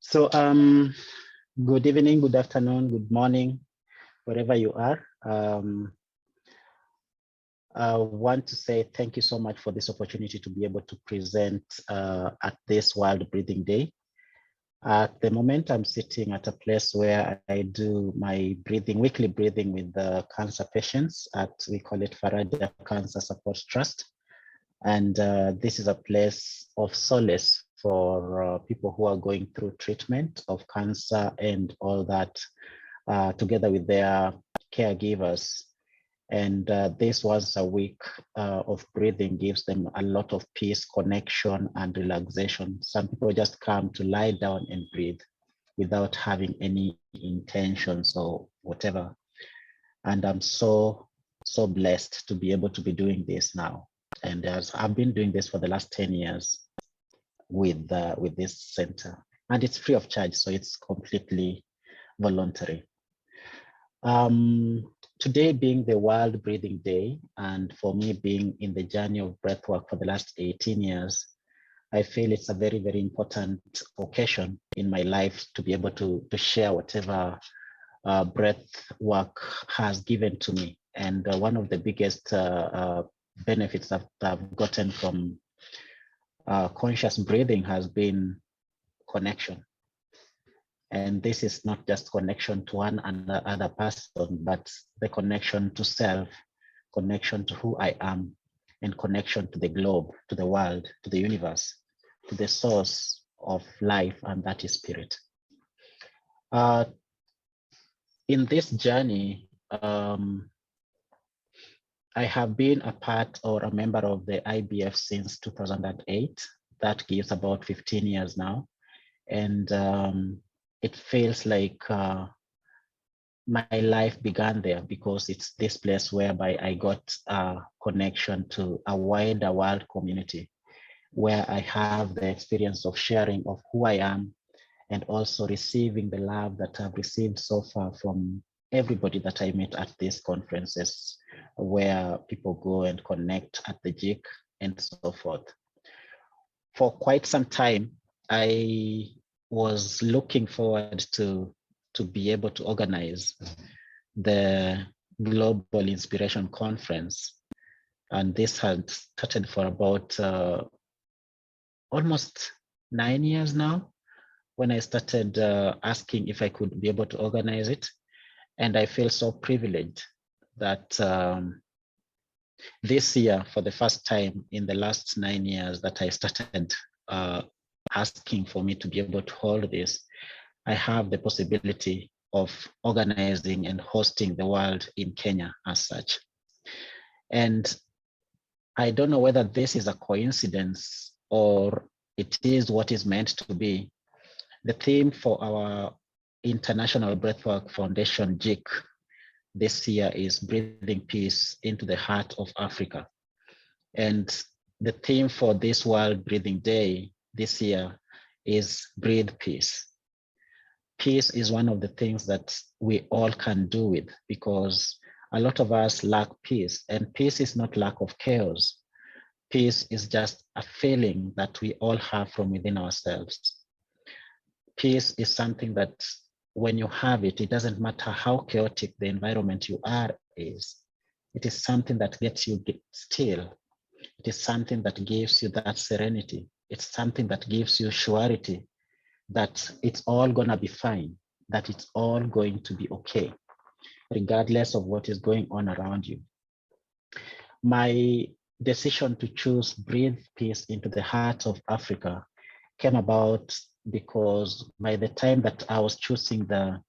So, good evening, good afternoon, good morning, wherever you are. I want to say thank you so much for this opportunity to be able to present at this World Breathing Day. At the moment, I'm sitting at a place where I do my weekly breathing with the cancer patients we call it Faraja Cancer Support Trust. And this is a place of solace for people who are going through treatment of cancer and all that, together with their caregivers. And this once a week of breathing gives them a lot of peace, connection, and relaxation. Some people just come to lie down and breathe without having any intentions or whatever. And I'm so blessed to be able to be doing this now. And I've been doing this for the last 10 years with this center, and it's free of charge, so it's completely voluntary. Today being the World Breathing Day, and for me being in the journey of breathwork for the last 18 years, I feel it's a very, very important occasion in my life to be able to share whatever breath work has given to me. And one of the biggest benefits that I've gotten from conscious breathing has been connection. And this is not just connection to one other person, but the connection to self, connection to who I am, and connection to the globe, to the world, to the universe, to the source of life, and that is spirit. In this journey, I have been a part or a member of the IBF since 2008. That gives about 15 years now. And it feels like my life began there, because it's this place whereby I got a connection to a wider world community, where I have the experience of sharing of who I am, and also receiving the love that I've received so far from everybody that I met at these conferences, where people go and connect at the GIC and so forth. For quite some time, I was looking forward to be able to organize the Global Inspiration Conference. And this had started for about almost 9 years now, when I started asking if I could be able to organize it. And I feel so privileged that this year, for the first time in the last 9 years that I started asking for me to be able to hold this, I have the possibility of organizing and hosting the world in Kenya as such. And I don't know whether this is a coincidence or it is what is meant to be. The theme for our International Breathwork Foundation, GIC, this year is Breathing Peace into the Heart of Africa. And the theme for this World Breathing Day this year is Breathe Peace. Peace is one of the things that we all can do with, because a lot of us lack peace, and peace is not lack of chaos. Peace is just a feeling that we all have from within ourselves. Peace is something that when you have it, it doesn't matter how chaotic the environment you are is. It is something that gets you still. It is something that gives you that serenity. It's something that gives you surety that it's all gonna be fine, that it's all going to be okay, regardless of what is going on around you. My decision to choose Breathe Peace into the Heart of Africa came about because by the time that I was choosing the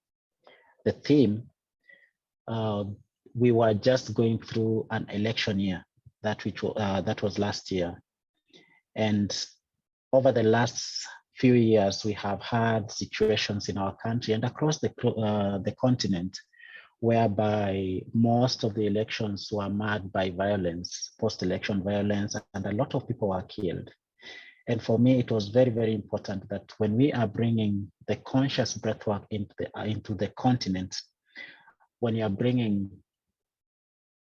theme, we were just going through an election year, that was last year. And over the last few years, we have had situations in our country and across the continent, whereby most of the elections were marred by violence, post-election violence, and a lot of people were killed. And for me, it was very, very important that when we are bringing the conscious breathwork into the continent, when you are bringing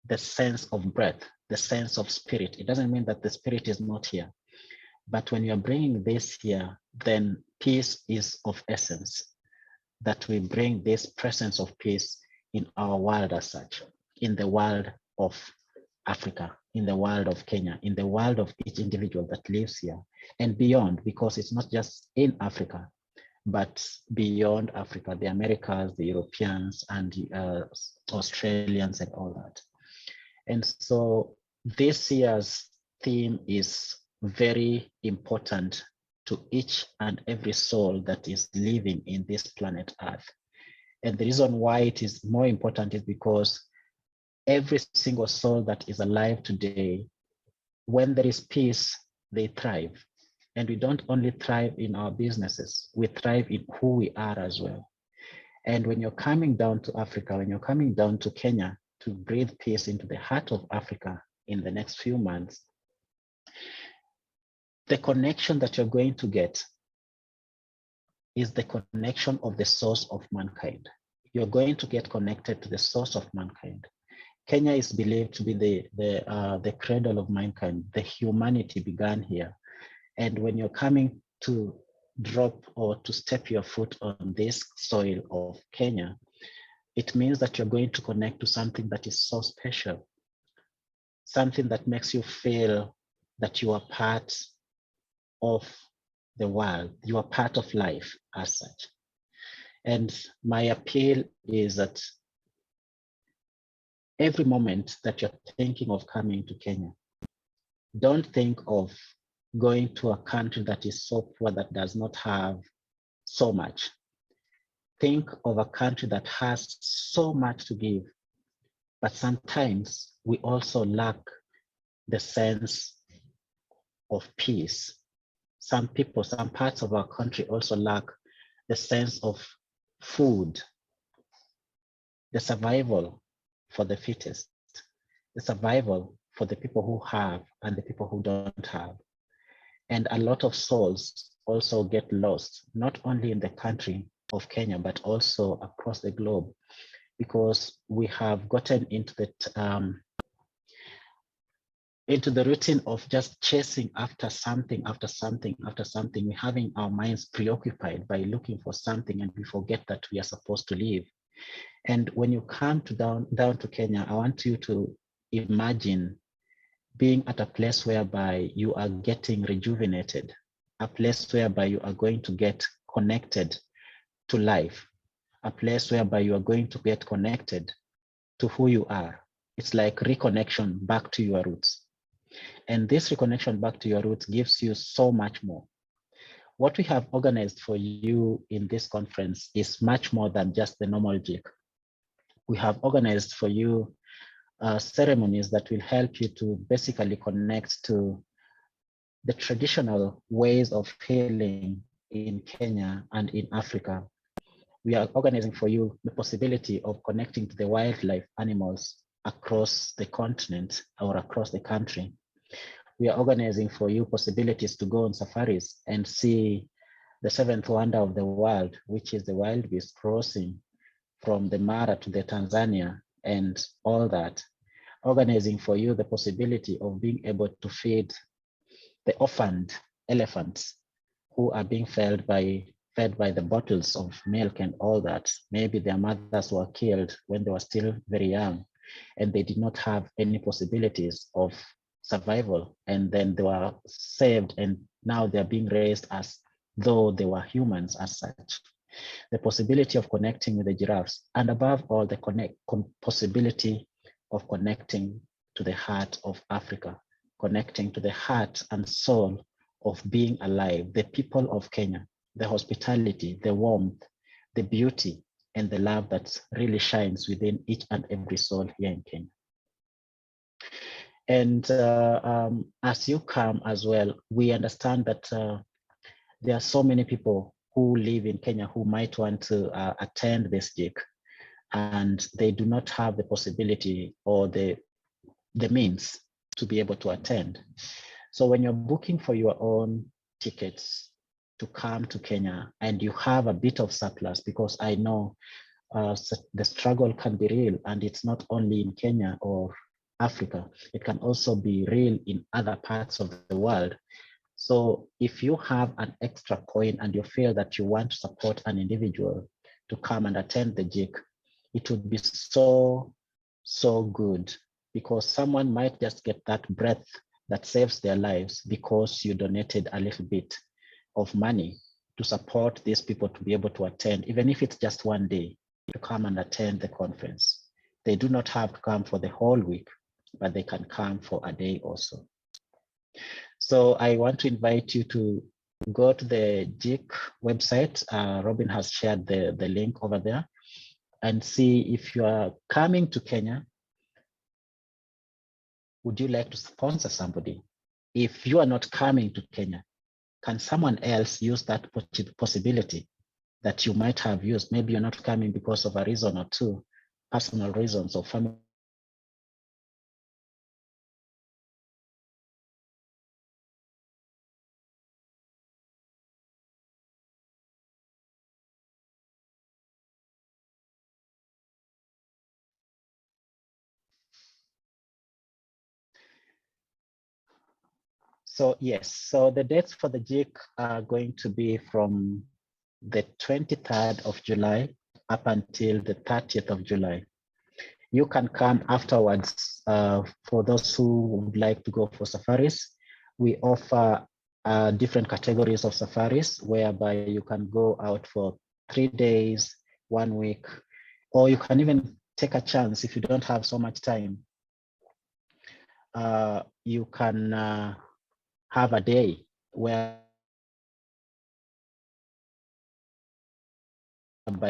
the sense of breath, the sense of spirit, it doesn't mean that the spirit is not here. But when you're bringing this here, then peace is of essence, that we bring this presence of peace in our world as such, in the world of Africa, in the world of Kenya, in the world of each individual that lives here and beyond, because it's not just in Africa, but beyond Africa, the Americas, the Europeans, and Australians, and all that. And so this year's theme is very important to each and every soul that is living in this planet Earth. And the reason why it is more important is because every single soul that is alive today, when there is peace, they thrive. And we don't only thrive in our businesses, we thrive in who we are as well. And when you're coming down to Africa, when you're coming down to Kenya to breathe peace into the heart of Africa in the next few months, the connection that you're going to get is the connection of the source of mankind. You're going to get connected to the source of mankind. Kenya is believed to be the cradle of mankind. The humanity began here. And when you're coming to drop or to step your foot on this soil of Kenya, it means that you're going to connect to something that is so special, something that makes you feel that you are part of the world, you are part of life as such. And my appeal is that every moment that you're thinking of coming to Kenya, don't think of going to a country that is so poor that does not have so much. Think of a country that has so much to give, but sometimes we also lack the sense of peace. Some people, some parts of our country also lack the sense of food, the survival for the fittest, the survival for the people who have and the people who don't have. And a lot of souls also get lost, not only in the country of Kenya, but also across the globe, because we have gotten into the routine of just chasing after something, We're having our minds preoccupied by looking for something, and we forget that we are supposed to live. And when you come to down to Kenya, I want you to imagine being at a place whereby you are getting rejuvenated, a place whereby you are going to get connected to life, a place whereby you are going to get connected to who you are. It's like reconnection back to your roots. And this reconnection back to your roots gives you so much more. What we have organized for you in this conference is much more than just the normal GIC. We have organized for you ceremonies that will help you to basically connect to the traditional ways of healing in Kenya and in Africa. We are organizing for you the possibility of connecting to the wildlife animals across the continent or across the country. We are organizing for you possibilities to go on safaris and see the seventh wonder of the world, which is the wild beast crossing from the Mara to the Tanzania and all that. Organizing for you the possibility of being able to feed the orphaned elephants who are being fed by the bottles of milk and all that. Maybe their mothers were killed when they were still very young and they did not have any possibilities of survival, and then they were saved and now they're being raised as though they were humans as such. The possibility of connecting with the giraffes, and above all, the possibility of connecting to the heart of Africa, connecting to the heart and soul of being alive, the people of Kenya, the hospitality, the warmth, the beauty, and the love that really shines within each and every soul here in Kenya. And as you come as well, we understand that there are so many people who live in Kenya who might want to attend this GIC, and they do not have the possibility or the means to be able to attend. So when you're booking for your own tickets to come to Kenya and you have a bit of surplus, because I know the struggle can be real, and it's not only in Kenya or Africa, it can also be real in other parts of the world. So if you have an extra coin and you feel that you want to support an individual to come and attend the GIC, it would be so good, because someone might just get that breath that saves their lives because you donated a little bit of money to support these people to be able to attend, even if it's just one day, to come and attend the conference. They do not have to come for the whole week, but they can come for a day also. So I want to invite you to go to the GIC website. Robin has shared the link over there, and see if you are coming to Kenya, would you like to sponsor somebody? If you are not coming to Kenya, can someone else use that possibility that you might have used? Maybe you're not coming because of a reason or two, personal reasons or family. So yes, so the dates for the GIC are going to be from the 23rd of July up until the 30th of July. You can come afterwards. For those who would like to go for safaris, we offer different categories of safaris, whereby you can go out for 3 days, 1 week, or you can even take a chance if you don't have so much time. You can have a day where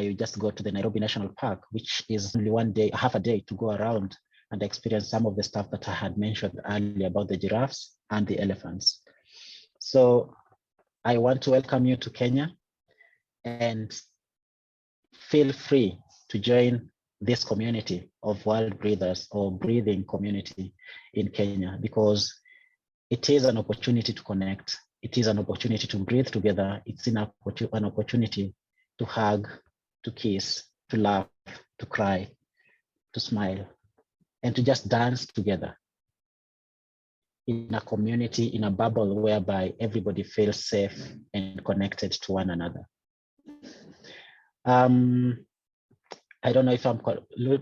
you just go to the Nairobi National Park, which is only 1 day, half a day to go around and experience some of the stuff that I had mentioned earlier about the giraffes and the elephants. So I want to welcome you to Kenya, and feel free to join this community of world breathers, or breathing community in Kenya, because it is an opportunity to connect. It is an opportunity to breathe together. It's an opportunity to hug, to kiss, to laugh, to cry, to smile, and to just dance together in a community, in a bubble whereby everybody feels safe and connected to one another. I don't know if I'm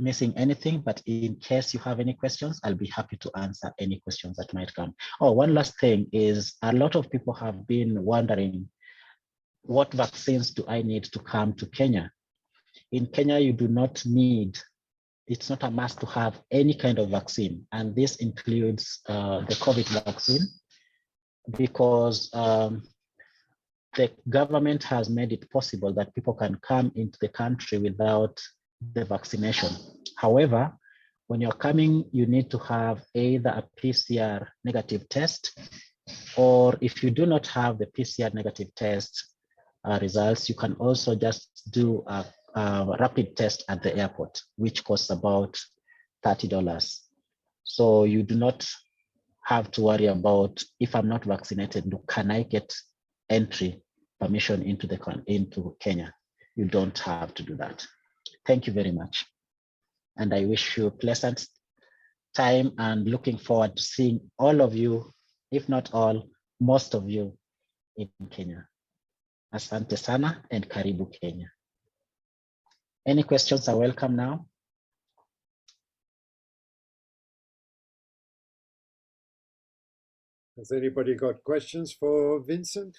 missing anything, but in case you have any questions, I'll be happy to answer any questions that might come. Oh, one last thing is, a lot of people have been wondering, what vaccines do I need to come to Kenya? In Kenya, you do not need, it's not a must to have any kind of vaccine. And this includes the COVID vaccine, because the government has made it possible that people can come into the country without the vaccination. However, when you're coming, you need to have either a PCR negative test, or if you do not have the PCR negative test results, you can also just do a rapid test at the airport, which costs about $30. So you do not have to worry about, if I'm not vaccinated, can I get entry permission into Kenya? You don't have to do that. Thank you very much. And I wish you a pleasant time, and looking forward to seeing all of you, if not all, most of you in Kenya. Asante sana and karibu Kenya. Any questions are welcome now. Has anybody got questions for Vincent?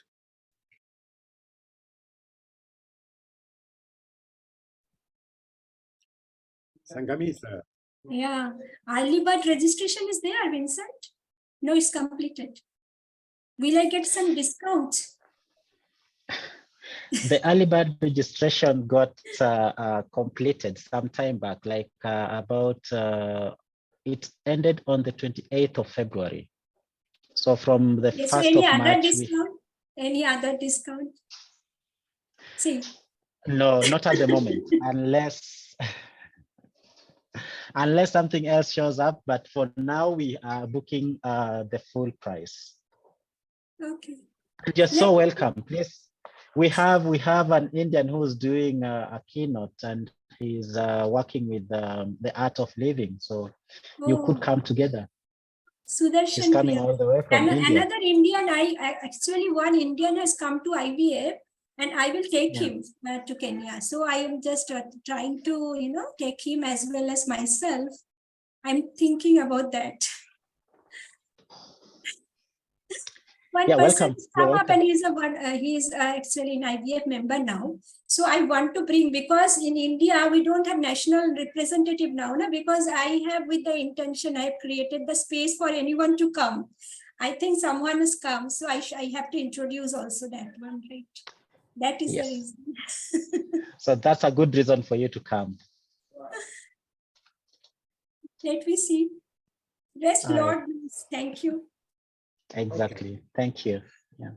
Sangamita. Yeah, early bird registration is there, Vincent? No, it's completed. Will I get some discounts? The early bird registration got completed some time back, like it ended on the 28th of February. So from the 1st of March. Any other discount? See. No, not at the moment, unless something else shows up. But for now, we are booking the full price. Okay. You're so welcome. Please, we have an Indian who's doing a keynote, and he's working with the art of living. So you could come together. She's coming here. all the way from And India. another Indian, actually one Indian has come to IVF, and I will take Yeah. him to Kenya. So I am just trying to, take him as well as myself. I'm thinking about that. One Yeah, person welcome. has You're come up welcome. and he's actually an IVF member now. So I want to bring, because in India, we don't have national representative now, because I have, with the intention, I have created the space for anyone to come. I think someone has come, so I have to introduce also that one, right? That is the Yes. reason. So that's a good reason for you to come. Let me see. Rest, All right. Lord, thank you. Exactly. Thank you. Yeah.